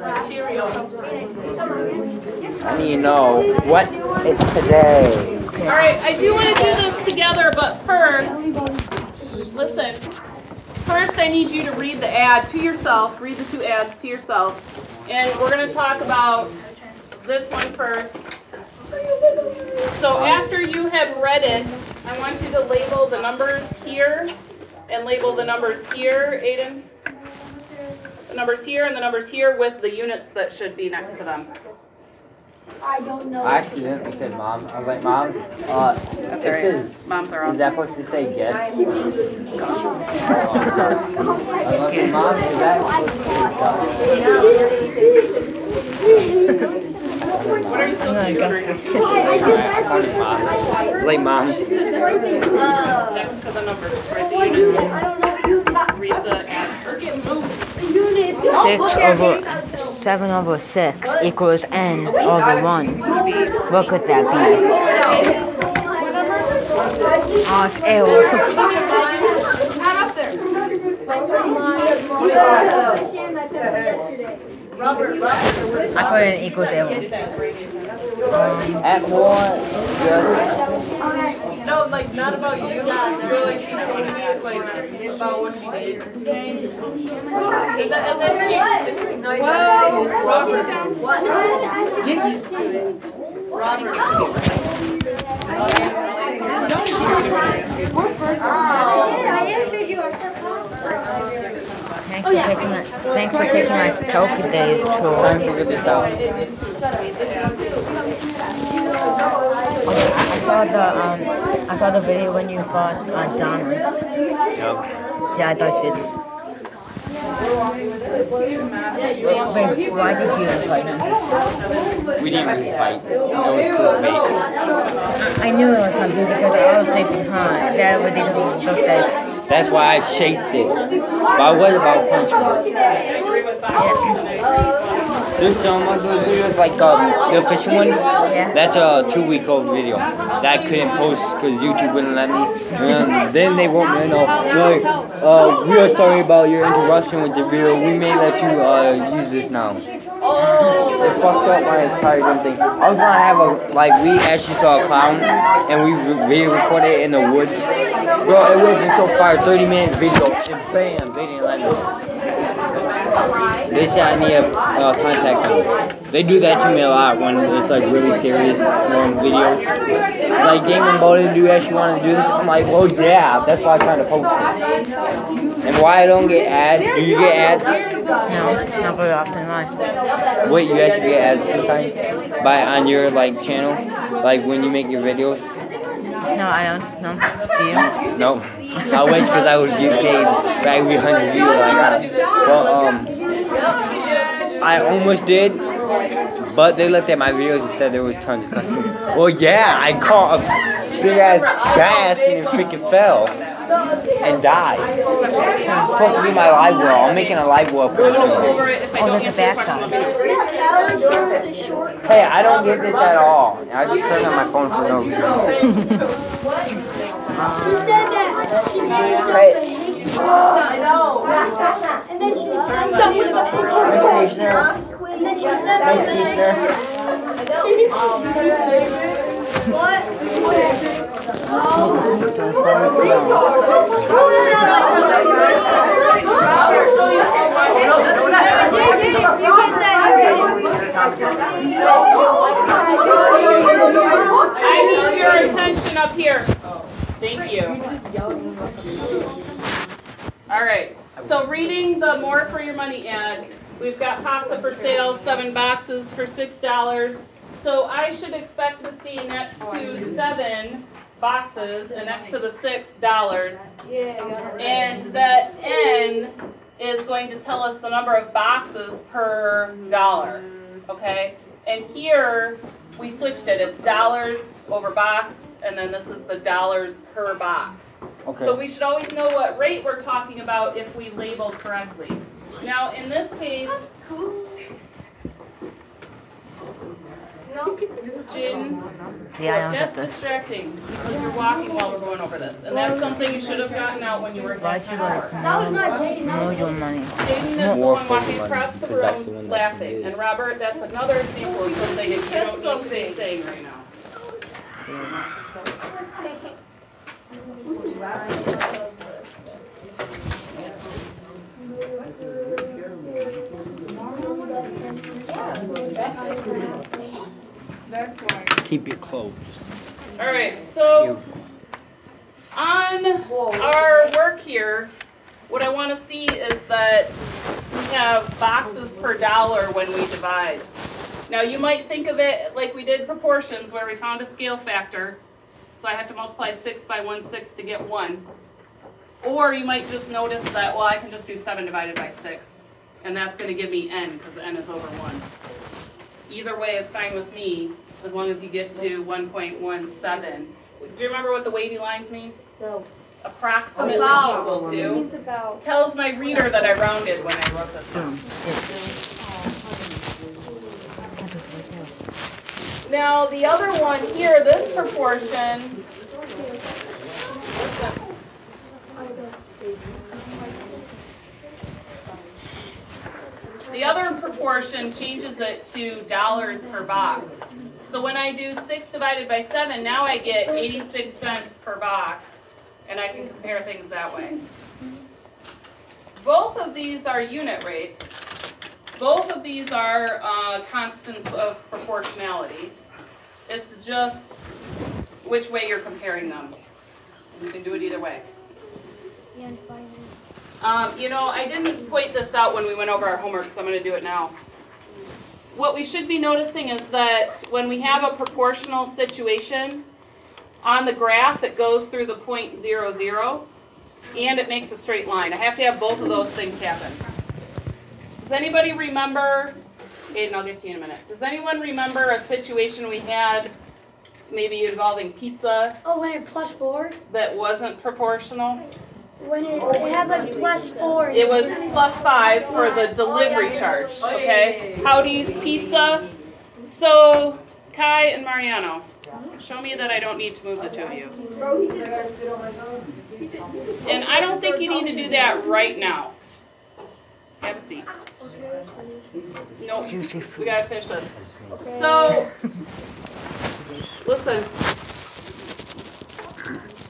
I need to know what is today. All right, I do want to do this together, but first, listen. First, I need you to read the ad to yourself. Read the 2 ads to yourself. And we're going to talk about this one first. So after you have read it, I want you to label the numbers here and label the numbers here, Aiden. The numbers here and the numbers here with the units that should be next to them. I don't know. I accidentally said mom. I was like, Mom, That's all right. Moms are awesome. is that supposed to say yes? I was like, Mom, is that What are you supposed to do? Like, Mom. Next to the numbers, right? The units. Read the ad. Or get moved. 7/6 equals n/1. What could that be? It's L. I put it equals L. At one, No, like not about you. But like she told me like about what she did. And then she Robert. Get used to it. Robert. Thanks for taking my Toki Day tour. time to figure this out. I saw the video when you fought Donna. Yep. Yeah, I liked it. Wait, why did you fight him? We didn't really fight. It was too late. I knew it was something because I was thinking, that would look like. That's why I shaped it. But I was about punching. This video is like the official one. That's a 2-week-old video that I couldn't post because YouTube wouldn't let me. And then they wrote me, like, we are sorry about your interruption with the video. We may let you use this now. They fucked up my entire damn thing. I was gonna have we actually saw a clown and we video recorded it in the woods. Bro, it would have been so far, 30-minute video, and bam, they didn't let me. They said I need a contact them. They do that to me a lot when it's like really serious long videos. Like, Damon Bowden, do you actually want to do this? I'm like, well, yeah, that's why I'm trying to post it. And why I don't get ads? Do you get ads? No, not very often. Why? Wait, you actually get ads sometimes? On your channel? Like when you make your videos? No, I don't. No. Do you? No. I wish because I would get paid for every 100 views I got. Well, I almost did, but they looked at my videos and said there was tons of customers. Well, yeah, I caught a big ass bass and it freaking fell and died. It's supposed to be my live well. I'm making a live well for this one. There's a back side. Hey, I don't get this at all. I just turn on my phone for no reason. Hey. I know. And then she said done with the picture. And then she said what? I need your attention up here. Thank you. All right. So reading the More for Your Money ad, we've got pasta for sale, 7 boxes for $6. So I should expect to see next to 7 boxes and next to the $6. And that N is going to tell us the number of boxes per dollar. Okay? And here we switched it. It's dollars over box, and then this is the dollars per box. Okay. So we should always know what rate we're talking about if we label correctly. Now, in this case, Jaden, Yeah, I don't that's get this. distracting because you're walking while we're going over this. And that's something you should have gotten out when you were Why at should that I time. That was not Jaden, that know was your money? Jaden is the More one walking for across the money, 'cause that's the room one that she laughing. is. And Robert, that's another example of something that you don't need to be saying right now. Keep your clothes. All right, so on our work here, what I want to see is that we have boxes per dollar when we divide. Now you might think of it like we did proportions where we found a scale factor. So I have to multiply 6 by 1/6 to get 1. Or you might just notice that, well, I can just do 7 divided by 6. And that's going to give me n because n is over 1. Either way is fine with me as long as you get to 1.17. Do you remember what the wavy lines mean? No. Approximately About. equal to. It's about. Tells my reader that I rounded when I wrote this down. Now the other one here, this proportion, the other proportion changes it to dollars per box. So when I do 6 divided by 7, now I get 86 cents per box, and I can compare things that way. Both of these are unit rates. Both of these are constants of proportionality. It's just which way you're comparing them. You can do it either way. You know, I didn't point this out when we went over our homework, so I'm going to do it now. What we should be noticing is that when we have a proportional situation, on the graph it goes through the point 0, 0, and it makes a straight line. I have to have both of those things happen. Does anybody remember, Aiden, I'll get to you in a minute. Does anyone remember a situation we had, maybe involving pizza, Oh, when it plus 4? that wasn't proportional? When it had like plus 4. It was plus 5 for the delivery charge, okay? Howdy's Pizza. So, Kai and Mariano, show me that I don't need to move the two of you. And I don't think you need to do that right now. Have a seat. Nope, we gotta finish this. So, listen.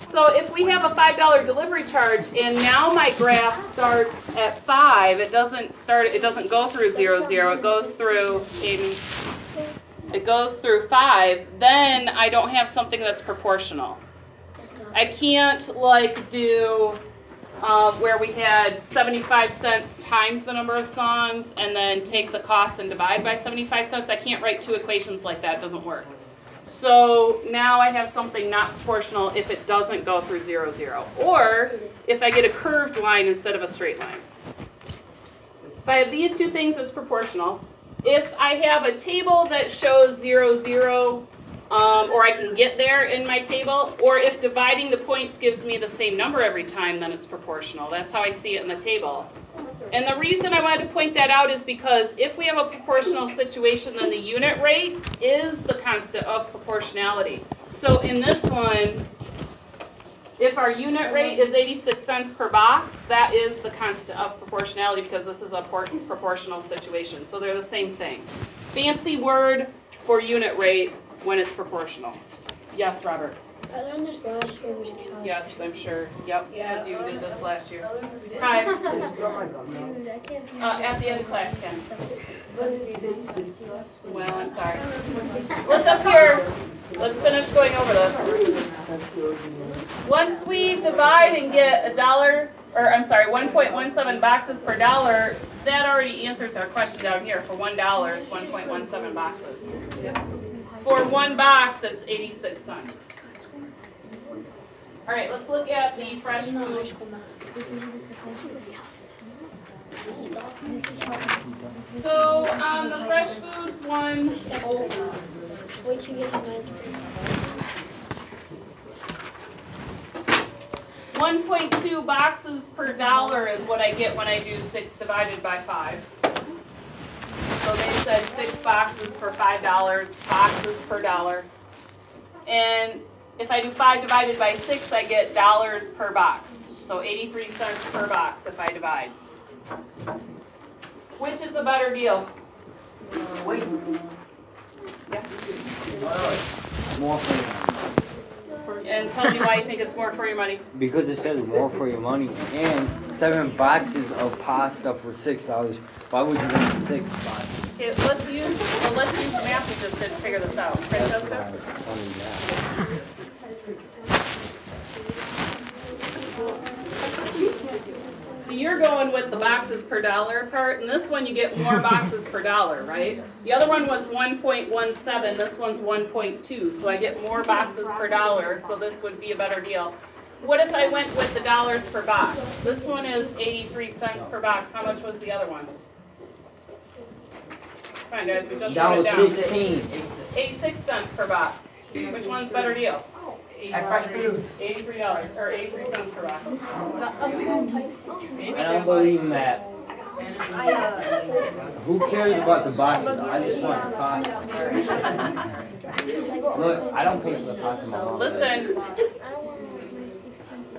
So if we have a $5 delivery charge and now my graph starts at 5, it doesn't go through 0, 0, it goes through, it goes through 5, then I don't have something that's proportional. I can't like do where we had 75 cents times the number of songs and then take the cost and divide by 75 cents. I can't write two equations like that, it doesn't work. So now I have something not proportional if it doesn't go through 0, 0. Or if I get a curved line instead of a straight line. If I have these two things as proportional, if I have a table that shows 0, 0, or I can get there in my table, or if dividing the points gives me the same number every time, then it's proportional. That's how I see it in the table. And the reason I wanted to point that out is because if we have a proportional situation, then the unit rate is the constant of proportionality. So in this one, if our unit rate is 86 cents per box, that is the constant of proportionality because this is a proportional situation. So they're the same thing. Fancy word for unit rate when it's proportional. Yes, Robert? I learned this last year was calculus. Yes, I'm sure. Yep, because you did this last year. Hi. At the end of class, Ken. Well, I'm sorry. Let's up here. Let's finish going over this. Once we divide and get $1.17 boxes per dollar, that already answers our question down here. For $1, it's 1.17 boxes. For one box, it's 86 cents. All right, let's look at the fresh foods. So the fresh foods one, Wait till you get to 9. 1.2 boxes per dollar is what I get when I do 6 divided by 5. So they said 6 boxes for $5, boxes per dollar. And if I do 5 divided by 6, I get dollars per box. So 83 cents per box if I divide. Which is a better deal? Yeah. More for your money. And tell me why you think it's more for your money. Because it says more for your money. And 7 boxes of pasta for $6. Why would you want 6 boxes? Okay, let's use the math we just did to figure this out. Francesca? So you're going with the boxes per dollar part, and this one you get more boxes per dollar, right? The other one was 1.17, this one's 1.2, so I get more boxes per dollar, so this would be a better deal. What if I went with the dollars per box? This one is 83 cents per box. How much was the other one? Come on, guys, we just wrote it down. $16. 86 cents per box. Which one's a better deal? $83 or 83 cents per box. I don't believe in that. Who cares about the boxes? I just want the pasta. Look, I don't pay for the pasta. My mom does. Listen,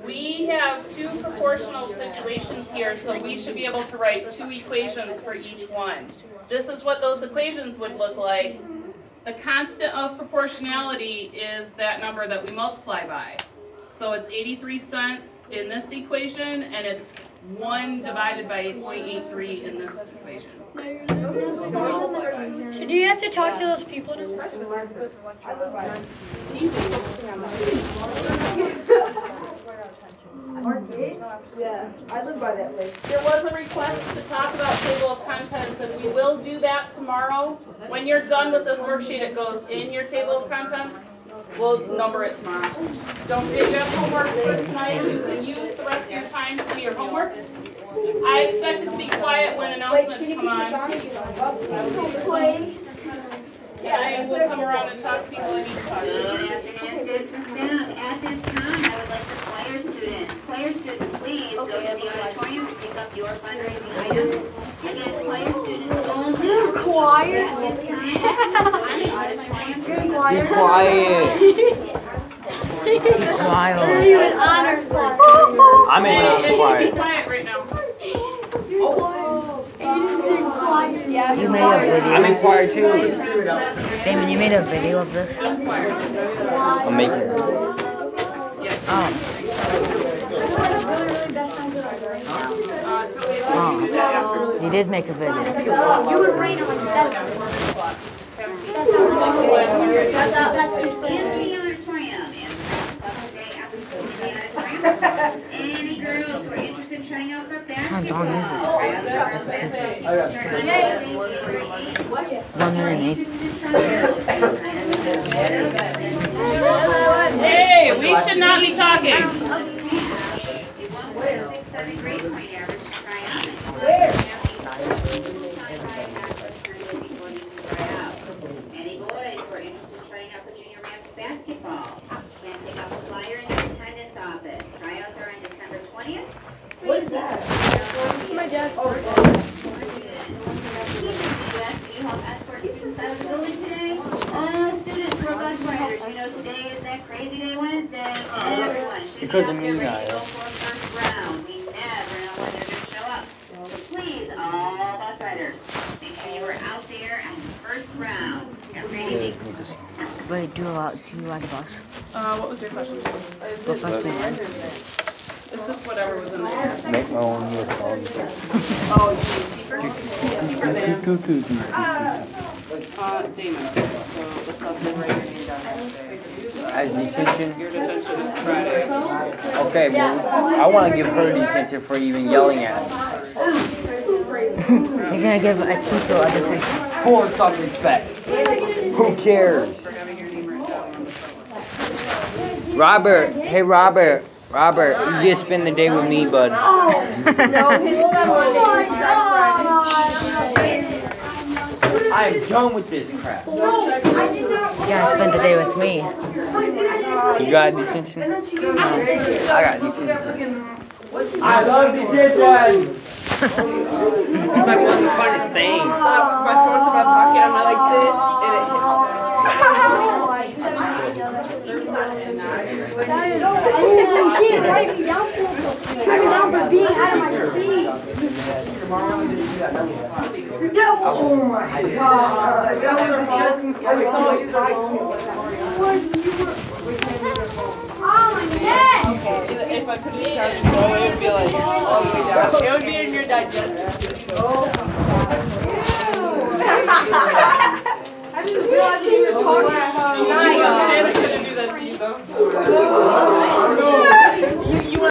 we have 2 proportional situations here, so we should be able to write 2 equations for each one. This is what those equations would look like. The constant of proportionality is that number that we multiply by. So it's 83 cents in this equation, and it's 1 divided by 0.83 in this equation. So do you have to talk to those people now? Yeah, I live by that way. There was a request to talk about table of contents, and we will do that tomorrow. When you're done with this worksheet, it goes in your table of contents. We'll number it tomorrow. Don't forget you have homework for tonight. You can use the rest of your time to do your homework. I expect it to be quiet when announcements come on. Yeah, and we'll come around and talk to people I need to talk to. Good afternoon, citizens. At this time, I would like the choir students. Choir students, please go to the auditorium and pick up your fundraising items. Again, choir students, You're quiet. Be quiet. Are you an honor class? I'm in Hey, a be quiet. quiet right now. You made a video. I'm in choir too. Damon, you made a video of this? Just quiet. I'm making it. Oh. Toby, do that after. You did make a video. You would rate it like that. in the auditorium. And Saturday after school in the auditorium. Any girls who are interested in trying out for basketball? Watch it. 1 minute 8. Hey, we should not be talking. Any boys who are interested in trying out for junior men's basketball can pick up a flyer in the attendance office. Tryouts are on December 20th. What is that? My dad. Do you help escort students out of the building today? Students who are bus riders, you know today is that crazy day Wednesday. Everyone should be Because out of me, there ready to Naya. go for first round. We never know when they're going to show up. So please, all bus riders, make sure you are out there at the first round. Get ready. Wait, do you ride a bus? What was your question? What bus do you ride? It's just whatever was in there. Make my own list. Oh, cheaper? Cheaper than, Damon. So let's not say right your name down there. As detention. Your detention is Friday. Okay, well, I want to give her detention for even yelling at me. You're gonna give a teacher a detention. For some respect. Who cares? For having your name written down on the front. Robert, hey Robert. Robert, you get to spend the day with me, bud. I am done with this crap. You gotta spend the day with me. You got detention? I got detention. I love detention! It's like one of the funnest things. My phone She didn't write me down for being out of my seat. Oh my god. That was just. I saw you. Oh my neck! If I put it down, it would be like all the way down. It would be in your digestive system. I didn't realize you were talking about. Santa couldn't do that to you though.